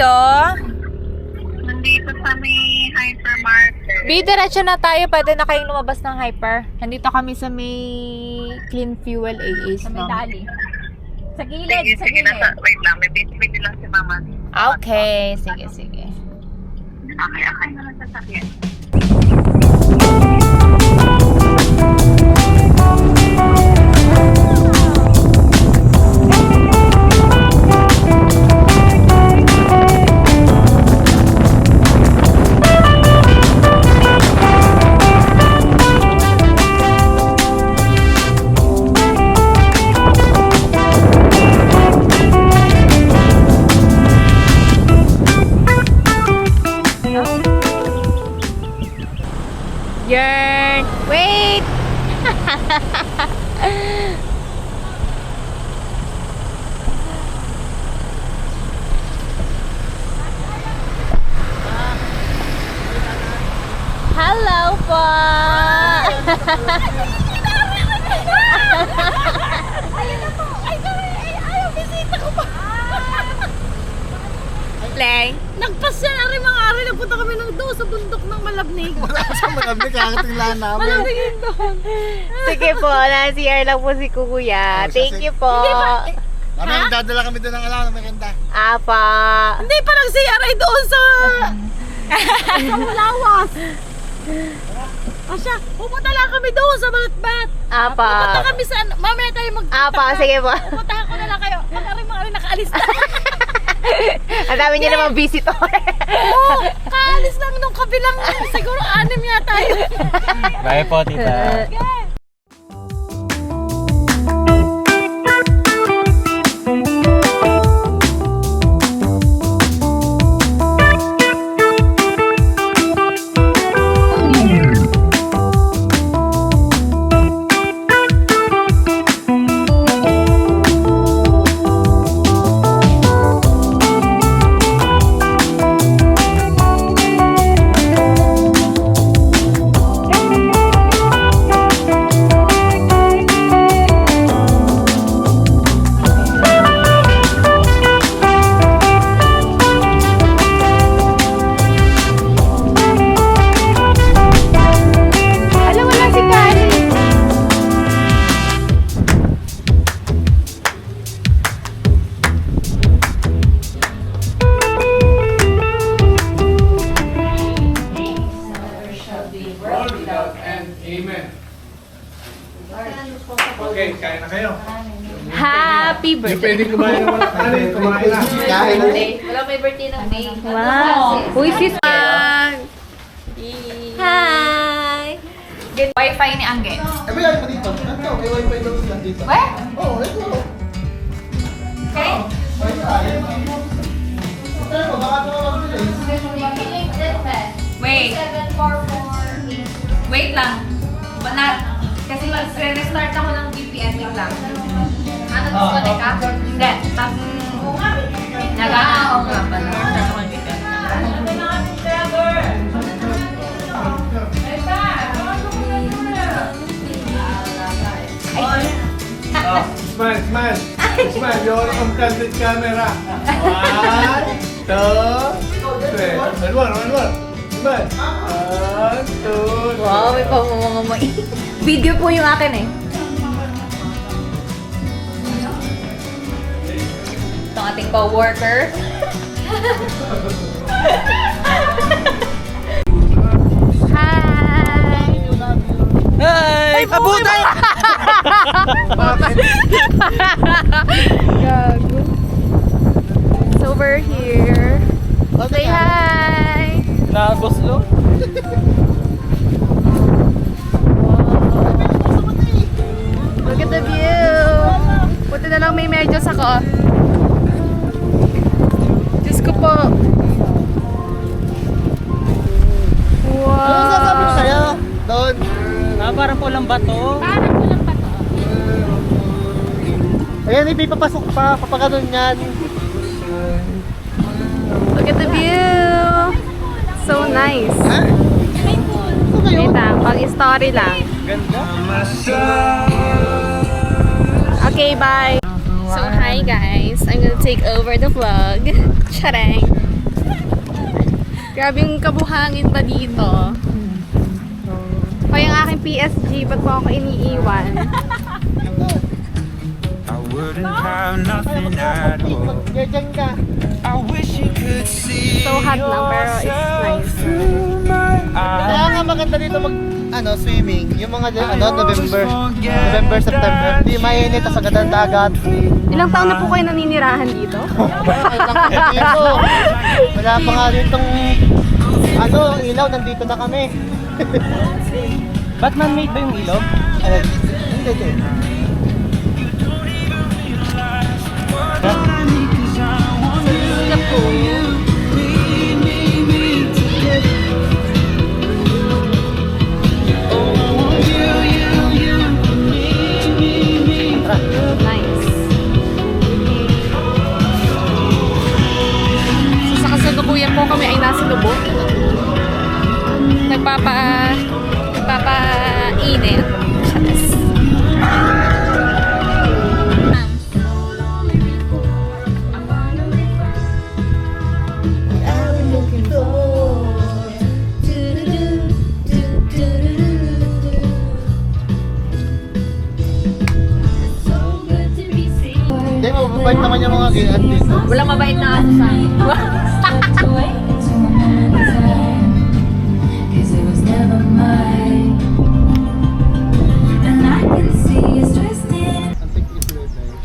kayo? Nandito sa may hypermarket. Diretso na tayo. Pwede na kayong lumabas ng hyper. Nandito kami sa may Clean Fuel AAs. Sa may dali. Sa gilid, Sige, sa sige. gilid. Wait lang, may busy lang si mama. Okay. Sige, sige. Okay, okay na lang sasakyan. Yarn! Wait! Hello po! Leng? Nagpasya na rin mga ari. Nagpunta kami ng doon sa bundok ng Malabnig. Wala sa malabig, kakatinglaan namin. Malabnig yun doon. Sige po, na-CR lang po si Kuya. Oh, Thank you po. Mamaya dadala kami doon ng alam ng merenda. Apa. Hindi pa nag-CRI doon sa... sa Mulawas. O siya, pupunta lang kami doon sa Balatbat. Apa. Pupunta kami sa... Mamaya tayo Apa, sige po. Pupuntahan ko na lang kayo. Mga ari nakaalis na. Ang dami niyo namang visitor. Oo, kaalis lang nung kabilang siguro 6 yata yun. Bye po, tita. Alam, wala si Kari. Amen. Okay, kain na kayo. Happy Hindi birthday. pwede kumain na wala kanin. Kumain na. Kain na. Wala may birthday ng May. Wow. Who is this man? Hi. Good wifi ni Angge. Eh, ba yan mo dito? Ito, may wifi daw sila dito. What? Oo, ito. Okay. Wifi. Pero, baka ito lang Wait. Wait lang. Kasi mag-restart ako ng VPN. Wait lang. Ano, disconnect ka? Hindi. Nag-aao nga pala. Restart ako ng VPN. Oh, smile, smile. Smile, you're on candid camera. 1, 2, 3. One more, one more. Smile. 1, 2, 3. Wow, may pamamamamay. Video po yung akin eh. Itong ating co-worker. Hi! Hey, kabutay! Gago. So we're here. Say hi! Naguslo? Look at the view! Buti na lang may medyas ako. Diyos ko po. Wow! Ano sasabi ko sa'yo? Doon. Parang pulang bato. Ayan, ipapasok pa. Papaganon yan. Look at the view! So nice. Ha? Wait lang, pang-story lang. Ganda. Okay, bye! So hi guys, I'm gonna take over the vlog. Charang! Grabe yung kabuhangin ba dito? O yung aking PSG, ba't mo ako iniiwan? I wouldn't have nothing at all. Diyan ka. I wish you could see. So hot lang, pero it's nice. Kaya nga maganda dito swimming. Yung mga November, September. Hindi mainit, tas agad ang dagat. Ilang taon na po kayo naninirahan dito? Dito. Wala pa nga ditong ilaw, nandito na kami. Ba't man-made ba yung ilog? Hindi. Nice. So sa kasalukuyan po kami ay nasa lubog. Nagpapainit. Chatas. Hindi, mababait naman yung mga ganyan dito. Walang mabait na aso sa akin.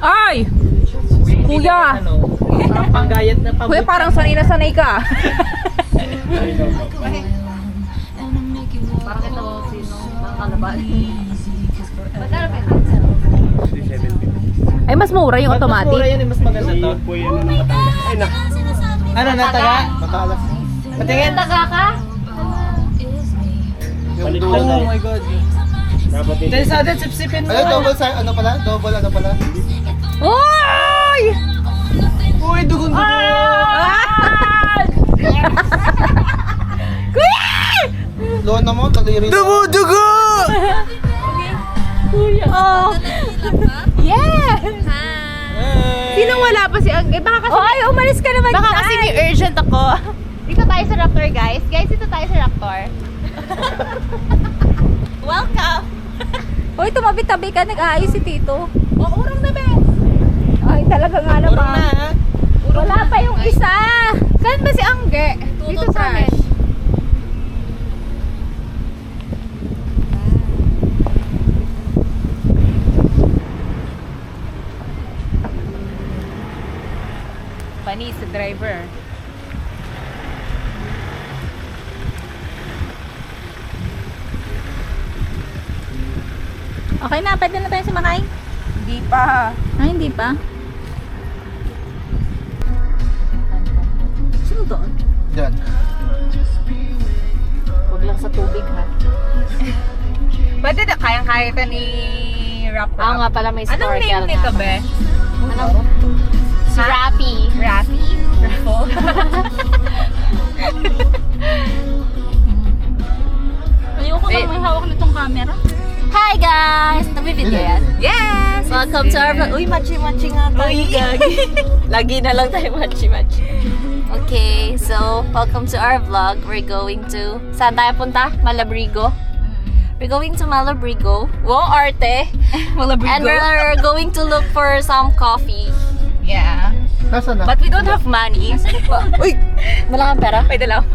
Ay! Kuya! Parang panggayat na Kuya, parang sanay na sanay ka. Parang ito, sino? Nakalaban. Ay, mas mura yung Mas mura automatic. yun, mas maganda to. Ano, nataga? Matalas. Patingin. Taga ka? Yung Oh dulo. my God. Then sa atin, sipsipin mo. Double size, ano pala? Uy! Uy, dugon-dugon. Loan na mo, taliri. Dugo! Oh! Yes! Sinong wala pa si Angge? Baka kasi... Ay, umalis ka naman. Baka kasi may urgent ako. Dito tayo sa Raptor, guys. Guys, dito tayo sa Raptor. Welcome! Uy, tumabi-tabi ka. Nag-aayos si Tito. Oh, urong na, be. Ay, talaga nga naman. Urong na. Wala pa yung isa. Saan ba si Angge? Dito sa amin. Panis sa driver. Okay na, pwede na tayo sumakay? Hindi pa. Ay, hindi pa. Sino doon? Yan. Huwag lang sa tubig, ha? Pwede na, kayang-kaya ito ni Raptor. Oo nga pala, may Anong snorkel name nito, nga. be? Ano? Si Rappy. Rappy? Raffo? Ayoko lang may hawak nitong camera. Hi guys! Nabibidyo yan? Yes! Welcome to our vlog. Uy, machi-machi nga tayo. Uy, gagi. Lagi na lang tayo machi-machi. Okay, so welcome to our vlog. We're going to... Saan tayo punta? Malabrigo. We're going to Malabrigo. Wow, arte. Malabrigo. And we're going to look for some coffee. Yeah. Nasaan na? But we don't have money. Uy! Wala kang pera? Pwede lang.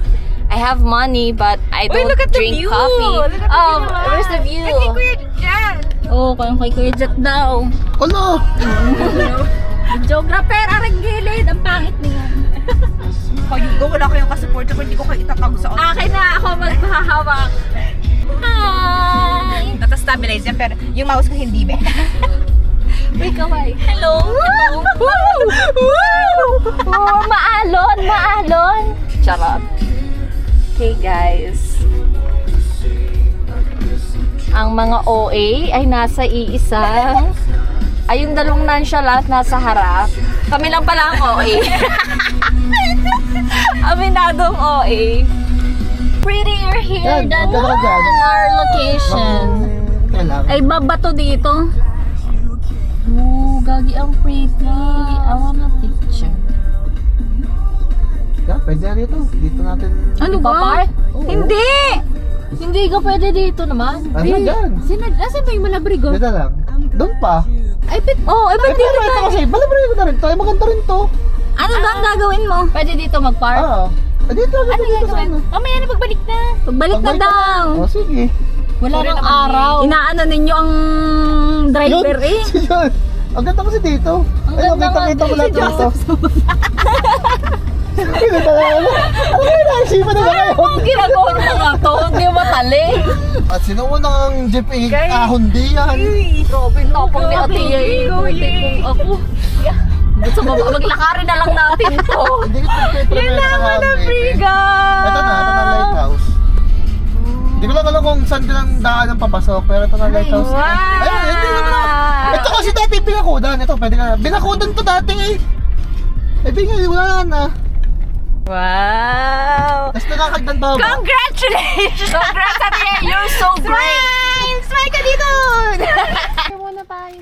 I have money, but I Uy, don't look at the drink view. coffee. Look at the view naman. Where's the view? Ay, kay Kuya Jan. Oh, kayong kay Kuya Jet daw. Ano? Geographer, arang gilid. Ang pangit niya. Pag-igo, wala kayong kasupport ko, hindi ko kayo itatag sa audio. Akin na ako maghahawak. Hi! Nata-stabilize yan, pero yung mouse ko hindi, be. Uy, kaway. Hello! Oh, maalon, maalon. Charot. Okay, guys. Ang mga OA ay nasa iisa. Ay, yung dalawang nonchalant nasa harap. Kami lang pala ang OA. Aminadong OA. Prettier here Yan, than dalawa dyan. our location. Kailangan. Ay, babato dito. Ooh, gagi ang pretty. I wanna picture. Teka, pwede na dito. Dito natin. Ano Di ba, Par? Oo. Hindi! Hindi ka pwede dito naman. Ano dyan? Asan ba yung Malabrigo? Dito lang. Doon pa. Ay, Oh, ay ba't Ay, dito pero ito tayo? kasi, balabarin ko na rin to. Ay, maganda rin to. ano ba ang gagawin mo? Pwede dito mag-park? Ah. Dito, Ano dito sa gagawin? ano. Mamaya na pagbalik na. Pagbalik na daw. Oh, sige. Wala nang araw. Inaano ninyo ang driver eh. Yun. Ang ganda kasi dito. Ang Ayun, ganda nga kita ko lahat dito. dito. Hindi talaga. Ano yun? Naisipan na ba kayo? Ang ginagawa ng mga to, hindi matali. At sino unang jeep ahon di yan? Grabe, tapang ni Ate Yay. Buti kung ako. Gusto mo ba, maglakarin na lang natin to. Hindi ko yun lang Ito Ito na lighthouse. Hindi ko lang alam kung saan din ang daan ng papasok, pero ito na lighthouse. Wow! Ayun, hindi naman ako. Ito kasi dati binakudan. Ito, pwede ka. Binakudan to dati eh. Eh, di wala na. Wow! Tapos nakakagdan pa ba? Congratulations! Congrats, Ate Yay! You're so great! Smile ka dito!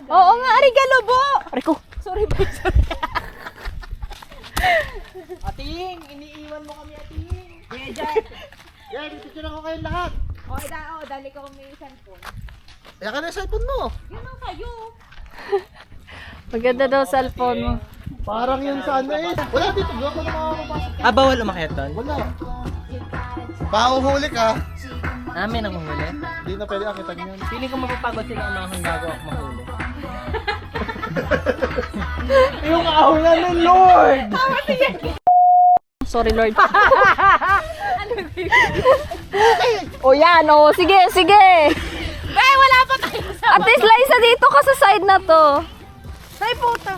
Oo nga, regalo po! Rico, sorry ba? Sorry. Ating, iniiwan mo kami, Ating. Yan, picture ako kayong lahat. Dali ko may cellphone. Kaya ka na yung cellphone mo. Maganda daw cellphone mo. Parang yun sa ano eh. Wala dito, doon ko na makakapasok. Bawal umakyat doon? Wala. Pauhuli ka. Namin ang mahuli. Hindi na pwede akitan yun. Feeling ko mapapagod sila umahon bago ako mahuli. Yung aholan ng Lord! Sorry, Lord. O yan, o. Sige, sige. Wala pa tayo sa... At least, Liza, dito ka sa side na to. Ay, puta.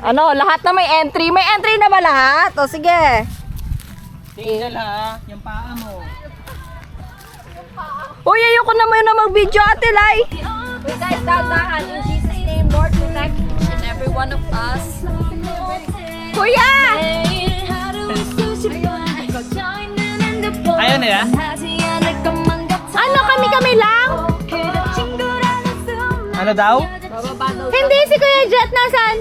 Ano, lahat na may entry. May entry na ba lahat? O, sige. Tingnan ha, yung paa mo. Uy, ayoko na muna mag-video, Ate Lai. Wait, guys, dahan. In Jesus' name, Lord, protect each and every one of us. Kuya! Ayaw nila? Ano, kami lang? Ano daw? Hindi, si Kuya Jet nasan?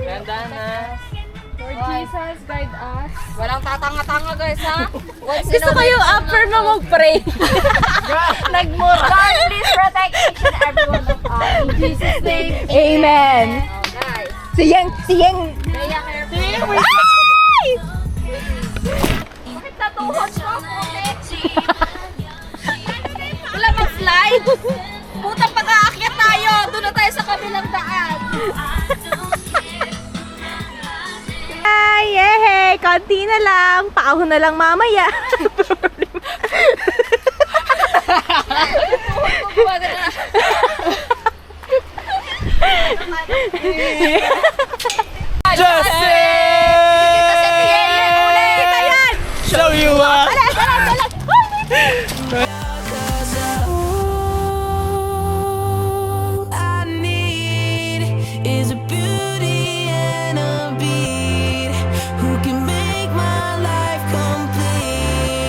Ganda na. Lord Jesus, guide us. Walang tatanga-tanga, guys, ha? Gusto ko yung after na mag-pray. Nagmura. Lord, please protect each and every one of us. In Jesus' name. Amen. Guys. Siyang. Kaya careful. Ay! Bakit natuhod ko? Wala mag-slide. Putang pag-aakyat tayo. Doon na tayo sa kabilang daan. Ay, yehey! Konti na lang. Paahon na lang mamaya. Show you what? All I need is a beauty and a beat who can make my life complete.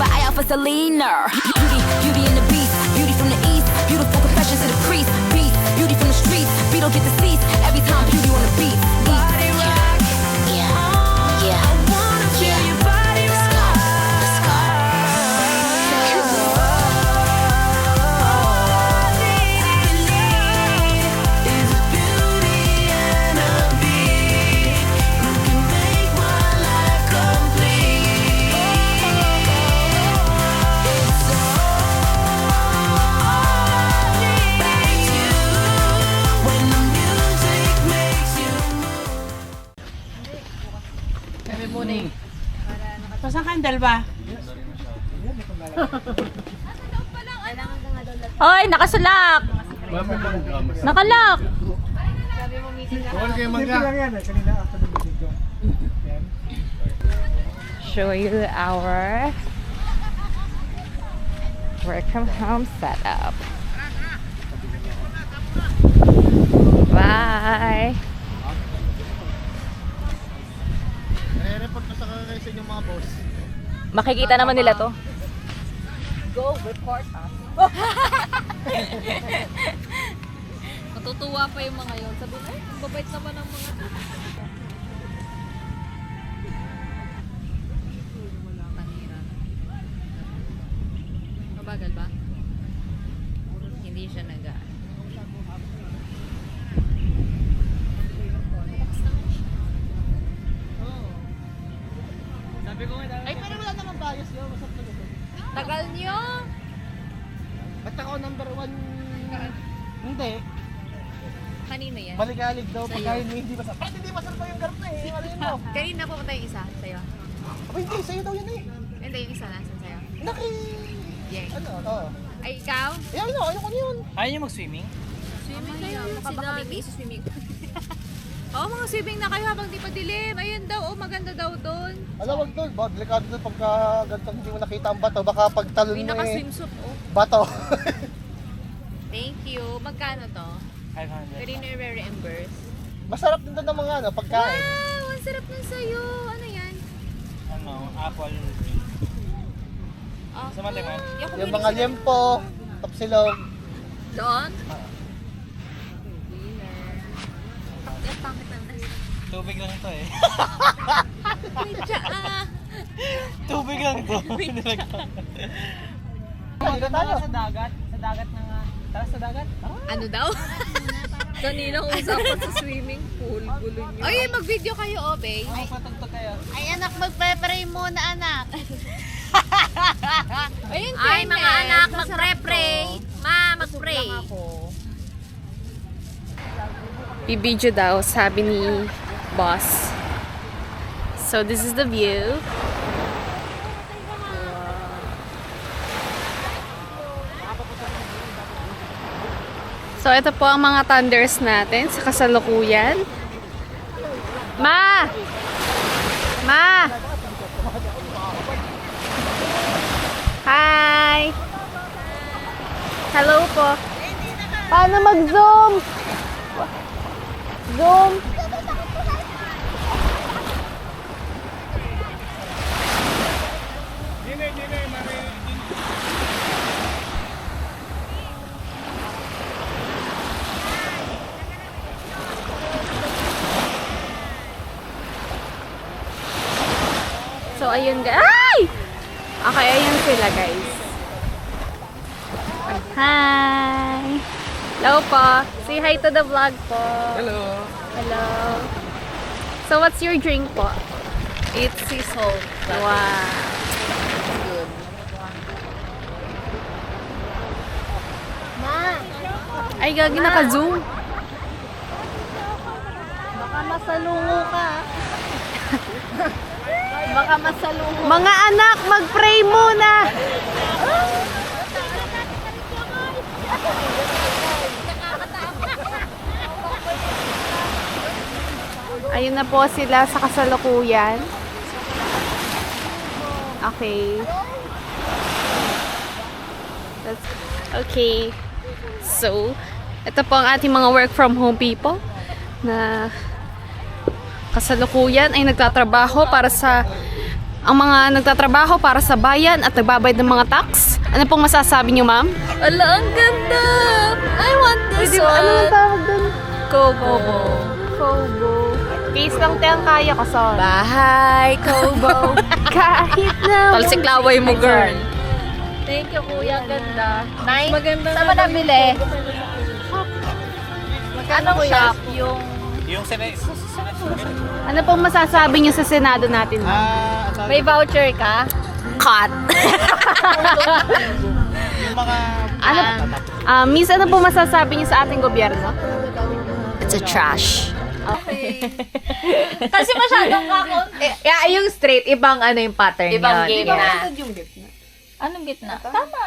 an eye out for Selena. Beauty and the beast, beauty from the east, beautiful confessions to the priest. Beast, beauty from the streets, beat don't get deceased. Every time beauty on the beat. Body rock, yeah, yeah. I wanna feel your body rock. Pasang kandal ba? Hoy, nakasulak! Nakalak! Huwag kayo magka. Show you our work from home setup. Bye! Nare-report ko sa inyong mga boss. Makikita naman nila to. Go report us. Matutuwa pa yung mga yun. Sabi na, babait naman ang mga pangiran. Mabagal ba? Hindi siya naga. Ay, pero wala naman bias yun. Masarap na gusto. Tagal nyo! Ba't ako number 1? Hindi. Kanino yan? Baligalig daw pagka hindi masarap. Bakit hindi masarap pa yung garpa eh? Ano yun mo? Kanina po tayo isa sa'yo. Aba hindi, sa'yo daw yan eh. Hindi, yung isa nasan sa'yo. Naki... Yay. Ano? Oo. Ay, ikaw? Eh, ayoko na yun. Ayaw niyo mag-swimming? Swimming kayo. Baka may sa swimming. Oo, mga swimming na kayo habang di pa dilim. Ayun daw, maganda daw doon. Alam, wag doon. Delikado doon pagka ganito hindi mo nakita ang bato. Baka pagtalon May mo eh. naka-swimsuit, oh. Bato. Thank you. Magkano to? 500. Pwede na i-reimburse. Masarap din doon ng mga ano, pagkain. Wow! Ang sarap nun sa'yo. Ano yan? Ano, apple. Oh, Sa Mateman? Yung mga liempo, tapsilog. doon? Yung pangit ng Tubig lang ito eh. Medya, Tubig lang ito. Halika tayo. Sa dagat. Sa dagat na nga. Tara sa dagat. Ano daw? Kaninang usapan sa swimming pool. Gulo nyo. Ay, mag-video kayo, Obe. Ay, patugtog kayo. Ay, anak, magpe-pray muna, anak. Ayun, ay, mga anak, mag-pray. Ma, mag-pray. Bibidyo daw, sabi ni boss. So, this is the view. So, ito po ang mga thunders natin sa kasalukuyan. Ma! Ma! Hi! Hello po. Paano mag-zoom? Zoom. So, ayun guys. Ay! Okay, ayun sila guys. Hi! Hello po. Say hi to the vlog po. Hello. Hello. So, what's your drink po? It's sea salt. Wow. Good. Ay, gagi naka-zoom. Baka masalungo ka. Baka masalungo. Mga anak, mag-pray muna. Ayun na po sila sa kasalukuyan. Okay. Okay. So, ito po ang ating mga work from home people na kasalukuyan ay nagtatrabaho para sa ang mga nagtatrabaho para sa bayan at nagbabayad ng mga tax. Ano pong masasabi niyo, ma'am? Ala, ang ganda! I want this one. Ano ang tawag doon? Kobo. Kobo. Case lang tayo ang kaya ko, son. Bahay, Kobo. Kahit na... Talsiklaway mo, girl. Thank you, kuya. Ganda. Nice. Maganda. Saan ba nabili? Anong shop? Yung Ano pong masasabi niyo sa Senado natin, ma'am? May voucher ka? Cut. yung mga Ano, Miss, ano po masasabi niyo sa ating gobyerno? It's a trash. Kasi masyadong kakunti. Yung straight, ibang ano yung pattern Ibang yun. game na. Anong gitna? Tama.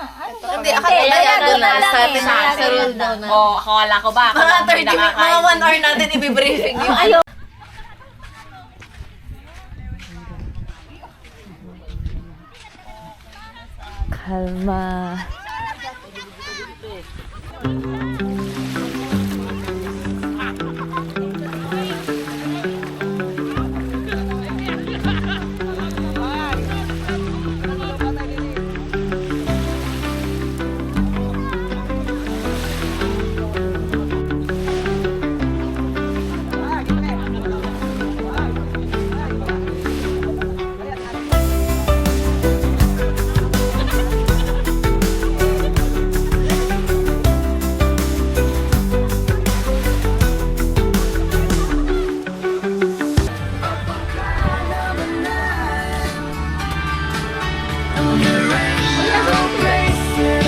Hindi, akala na lang Sa rule daw na. Oh, akala ko ba? Mga 30 minutes, mga 1 hour natin i-briefing yung ayaw. Kalma.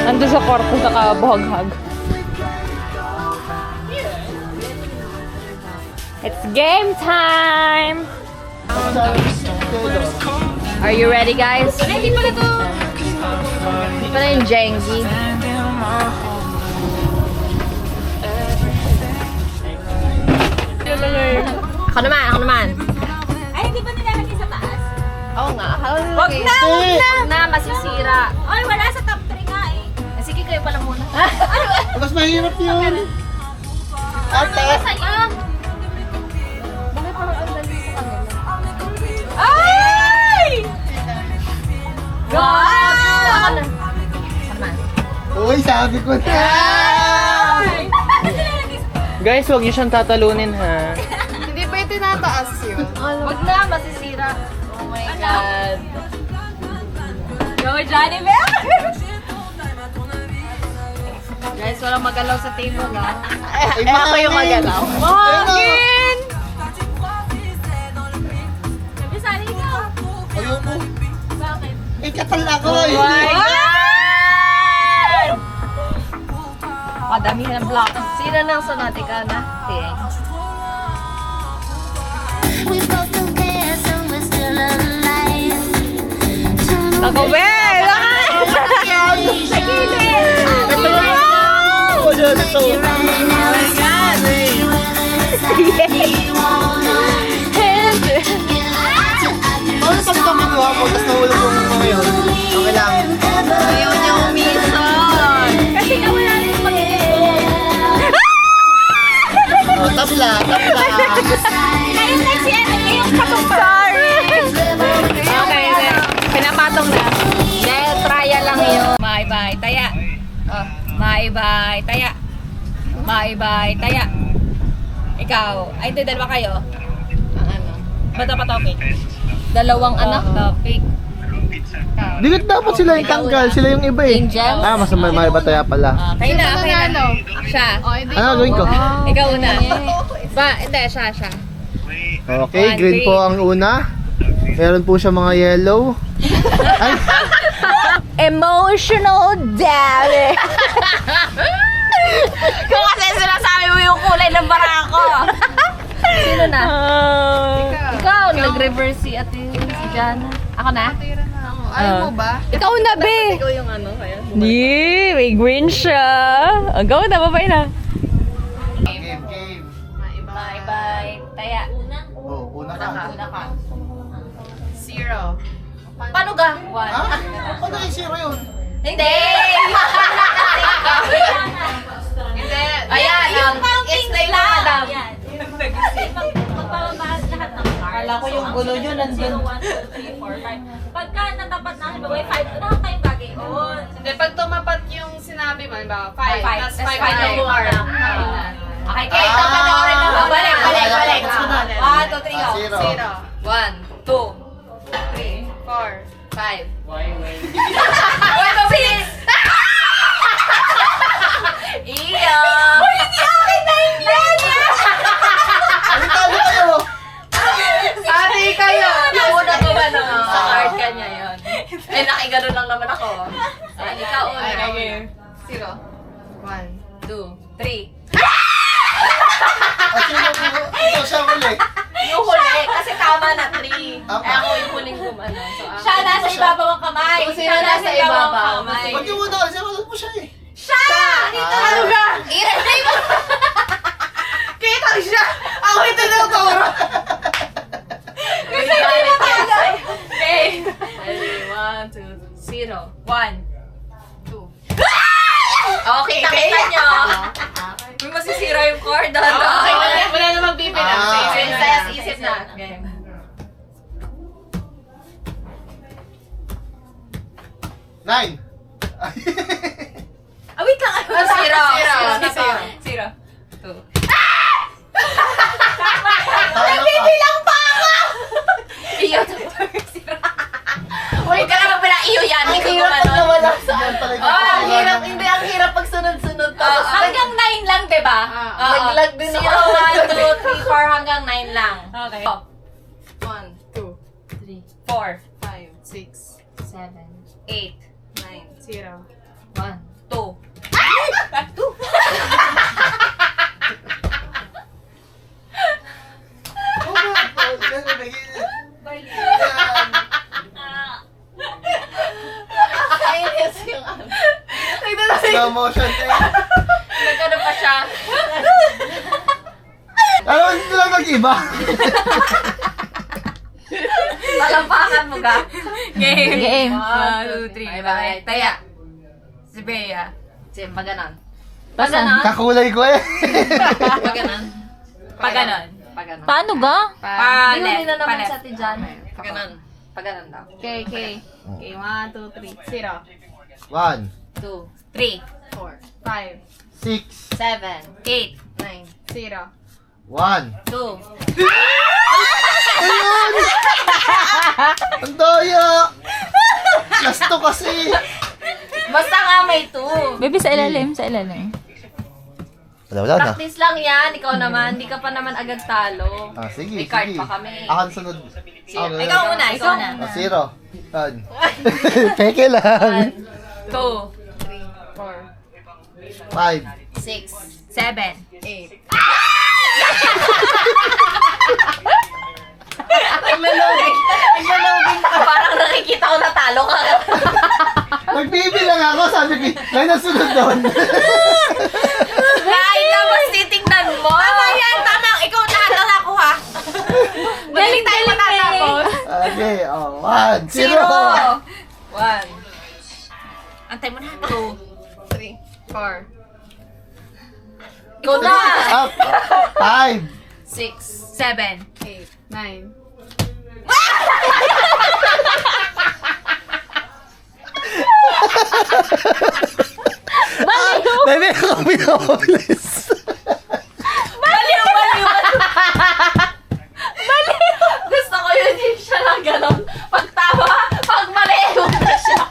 Nandun sa kwarto, nakabuhag-hag. It's game time! Are you ready, guys? Ready pala to. Hindi pala yung Jengi. Ako naman. Ay, di ba nilalagay sa taas? Oo nga. Wag na! Wag na, masisira. Ay, wala sa top 3 nga eh. Sige, kayo pala muna. mas mahirap yun. Ate, Sayang! Ay! God! uy, sabi ko na. Guys, huwag niyo siyang tatalunin ha. Hindi pa yung tinataas yun. Wag na, masisira. Oh my God. Go, Johnny Bell! Guys, walang magalaw sa table, ha? Ay, ako yung magalaw. Magin! Bisali ka. Ayoko. Bakit? Ikatal ako eh. Padamihan ng block. Sino nang sonatica na? Thanks. We both don't care, so we're still alive. Ako, Bel! Ako dyan ito. Ano pag tumagawa mo, tapos nahulog mo mga yun? Okay lang. Ayaw niya umison. Kasi ka wala rin Oh, tabla. Kayo na si ano yung katumpar. Sorry! Okay, pinapatong na. Dahil trial lang yun. Bye-bye, taya. Oh, bye-bye, taya. Bye-bye, taya. Ikaw, ay hindi, dalawa kayo. Ang ano? Bata pa topic? Dalawang ano? Topic. Dikit dapat sila yung tanggal, sila yung iba eh. Angel? Ah, mas may bataya pala. Kayo na. Siya. Ano gawin ko? Ikaw una. Hindi, siya. Okay, green po ang una. Meron po siya mga yellow. Ay, Emotional damage. Kung kasi sinasabi mo yung kulay ng barako. Sino na? Ikaw, nag-reverse si ate si Jana. Ako na? Ayaw mo ba? Ikaw na, be! Ikaw yung ano, kaya? Yee, may green siya. Ang gawin na, babay na. game. Bye-bye. Taya. Oh, una ka. Una ka. 0. Paano ga? 1. Ha? Ano yung zero yun? Hindi! Hindi. Ayan, Yung counting explain mo, lang. madam. Yan. Kasi magpapabahas lahat ng card. Kala ko yung gulo nyo nandun. 1, 2, 3, 4, 5. Pagka natapat na halimbawa 5, lahat tayo gagawin. Hindi, pag tumapat yung sinabi mo, halimbawa, 5, Five. plus Tas 5 five na yung more. more. Okay, kaya ito pa na rin na. Balik. 1, 2, 3, go. Zero. 1, 2, 3, 4, 5. Uy, mabilis! Iyo! Uy, hindi akin na yung yan! Ano kayo? Ate kayo! Yung una ko ba no? Sa card ka niya yun. Eh, nakigano lang naman ako. Ayan, ikaw una. Okay. 0, 1, 2, 3. Ito siya huli. Yung huli, kasi tama na 3. Tama. Eh, ako yung huling gumano. So, siya nasa ibabaw ang kamay. Siya nasa ibabaw ang kamay. Huwag niyo muna kasi wala mo siya eh. Siya! Dito talaga! I-replay mo! Kita siya! Ako ito na ito! Kasi hindi mo talaga. Okay. Ready? 1, 2, 0. 1, 2. Okay, kita nyo. May masisira yung cord. Okay, Wala na magbibilang. Ah. Sige, saya sa isip na. Okay. 9. Ah, wait lang. Zero. Zero. 2. Nagbibilang pa ako! Iyo, zero. Huwag ka na magbilang iyo yan. Hindi ko gumano. Yan pala yung ang hirap. Hindi, ang hirap pag sunod-sunod. Hanggang 9 lang, diba? Naglag din 0, ako. 1, 2, 3, 4, hanggang 9 lang. Okay. 1, 2, 3, 4, 5, 6, 7, 8, 9, 0. 1, 2. Kainis yung ano. Slow motion eh. Nagano pa siya. Ano, hindi lang nag-iba. Talampakan mo ka. Game. 1, 2, 3. Bye-bye. Taya. Si Bea. Si Paganon. Paganon? Kakulay ko eh. Paganon. Paganon. Paganon. Paano ga? Palet. na naman Palet. sa tijan. Paganon. Paganon daw. Okay, okay. Okay, 1, 2, 3. 0. 1, 2, 3, 4, 5, 6, 7, 8, 0. 1. 2. Ayun! Ang daya! Last to kasi. Basta nga may 2. Baby, sa ilalim, sa ilalim. Wala na. Practice lang yan. Ikaw naman. Hindi ka pa naman agad talo. Ah, sige, May card sige. pa kami. Akan sunod. Ikaw una. Ikaw una. 0. Peke lang. 2, 5. 6, 7, 8. Naglaloging ka. Parang nakikita ko natalo ka. Nagbibilang ako, sabi ko, may nasunod doon. Nay, tapos titignan mo. Tama yan, tama. Ikaw lahat na ako ha. Galing tayo matatapos. Okay, 1, 0. 0. 1. Antay mo na. 2, 3, 4. Ikaw na. Up. 5. 6, 7, 8, 9. Baby, ako pinakabilis. Baliw. Gusto ko yun yung siya lang gano'n. Pag tama, pag mali, huwag na siya.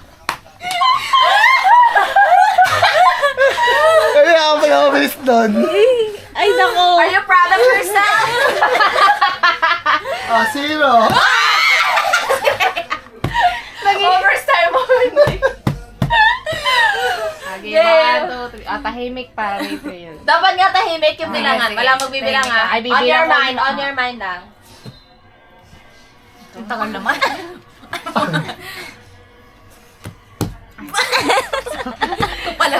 Baby, ako pinakabilis doon. Ay, nako. Are you proud of yourself? 0. Overstyle mo. Okay, Yeah. 1, 2, 3. Tahimik para may yun. Dapat nga tahimik yung bilangan. sige. Wala magbibilang ha. Ay, On bibilang your ko. mind, on your mind lang. Ang tagal naman. Ito pala.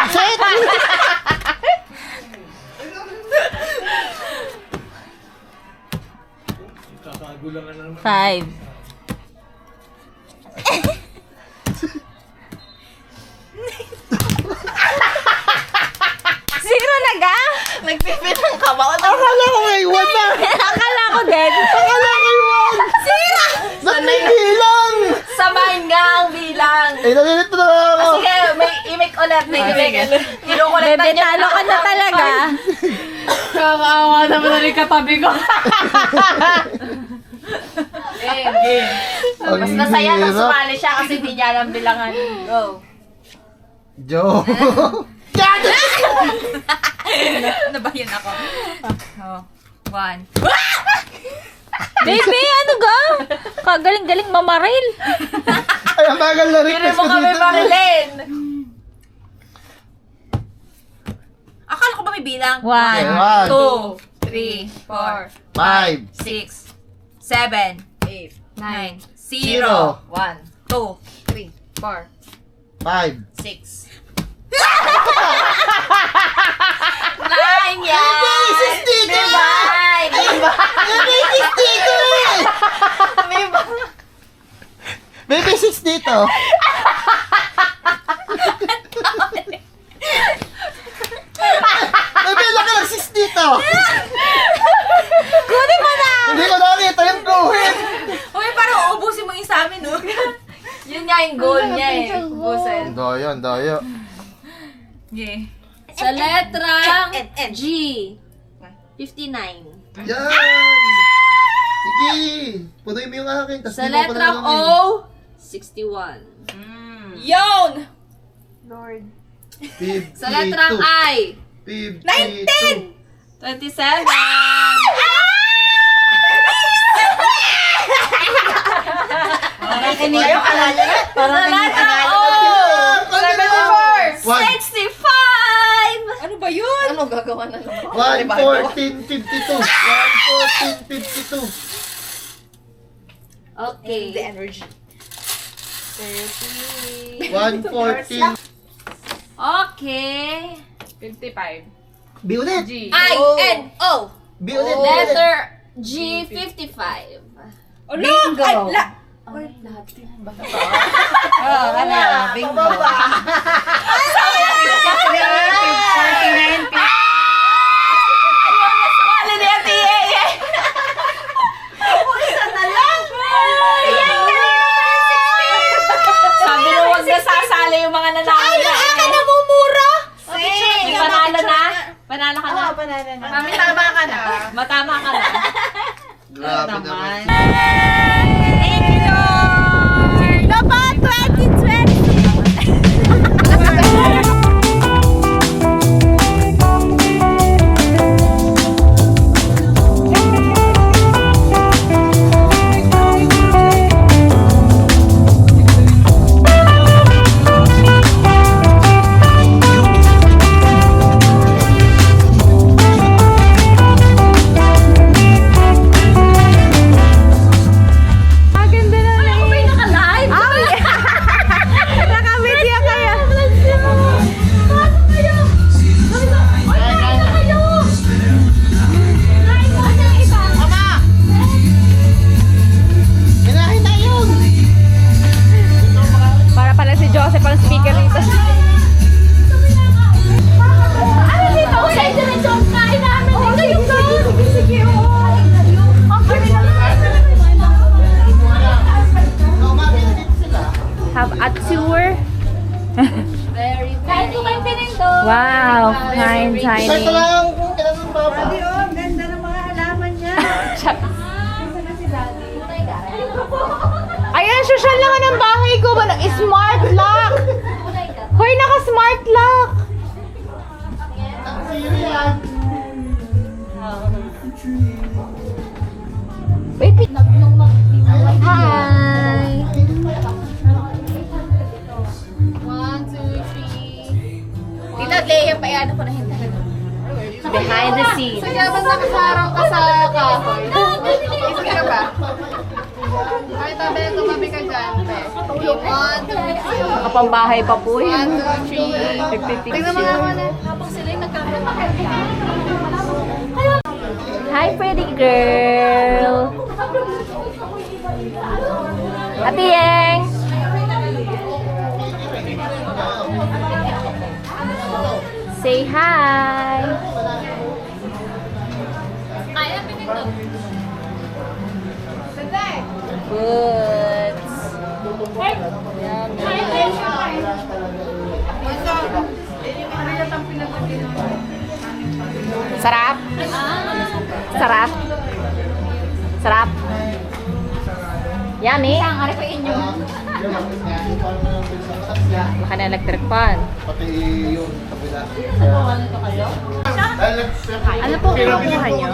Set! Kakagulangan na naman. 5. Zero na ga? Nagpipilang ka ba? Akala ko may 1 Bebe, talo ka na talaga. Kakaawa naman na rin katabi ko. Mas nasaya nang sumali siya kasi hindi niya alam bilangan. Go. Joe. Ano ba yun ako? Oh, 1. Baby, ano ga? Kagaling-galing mamaril. Ay, ang bagal na request ko dito. Marilyn. Akala ko ba may bilang? 1, 2, 3, 4, 5, 6, 7, 8, 9, 0, 1, 2, 3, 4, 5. 6. 9 yan. Basis dito! May Basis dito eh! May basis dito. May bilang ka ng 6 dito. Kunin mo na. Hindi ko nakita yung guhit. Uy, parang uubusin mo yung sa amin, no? Yun nga yung goal niya eh. Ubusin. Ang daya. Yeah. Sa letrang N. G. 59. Yan! Sige! Punoy mo yung akin. Tas Sa di mo pa letrang nalalagay. O. 61. Yon! Lord. 52. Sa letrang I. 19! 27. Ayaw ka na yan. Sa letrang O. 1, 65. Ano ba yun? Ano gagawa na naman? 114.52. 114.52. Okay. The energy. 30. 114. Okay. 55. B ulit. I-N-O. B ulit. Letter G, 55. Bingo! Bingo. Wala na yung TA eh. Sabi mo huwag na sasali yung mga nanalo na. Ay, namumura! May panalo na? Panalo ka na? Mami, tama ka na. Matama ka na. Grabe naman. Thank you, Lord! Dapat 2020! Para pala si Joseph ang speaker nito. Ano dito? Sa internet kain namin. Oh, kayo ka. Sige, Have a tour. Very, kain ko kayo pinito. Wow, fine, Ito tiny. lang kung kailan ng baba. Ayan, social lang ng bahay ko. Smart lock. Hoy, naka-smart lock. Hi! 1, 2, 3. Tita Leia, paano ko na hindi? Behind the scenes. Kaya ba't nakasarang ka sa kahoy? Isip ka ba? Kahit tabi na tumabi ka dyan, te. 1, 2, Kapambahay pa po yun. 3. Tingnan mo nga muna. Hi, pretty girl! Ate Yeng! Say hi! Good! Sarap? Sarap? Sarap? Yummy? Baka na electric fan. Pati yung kabila. Ano po kinukuha niyo?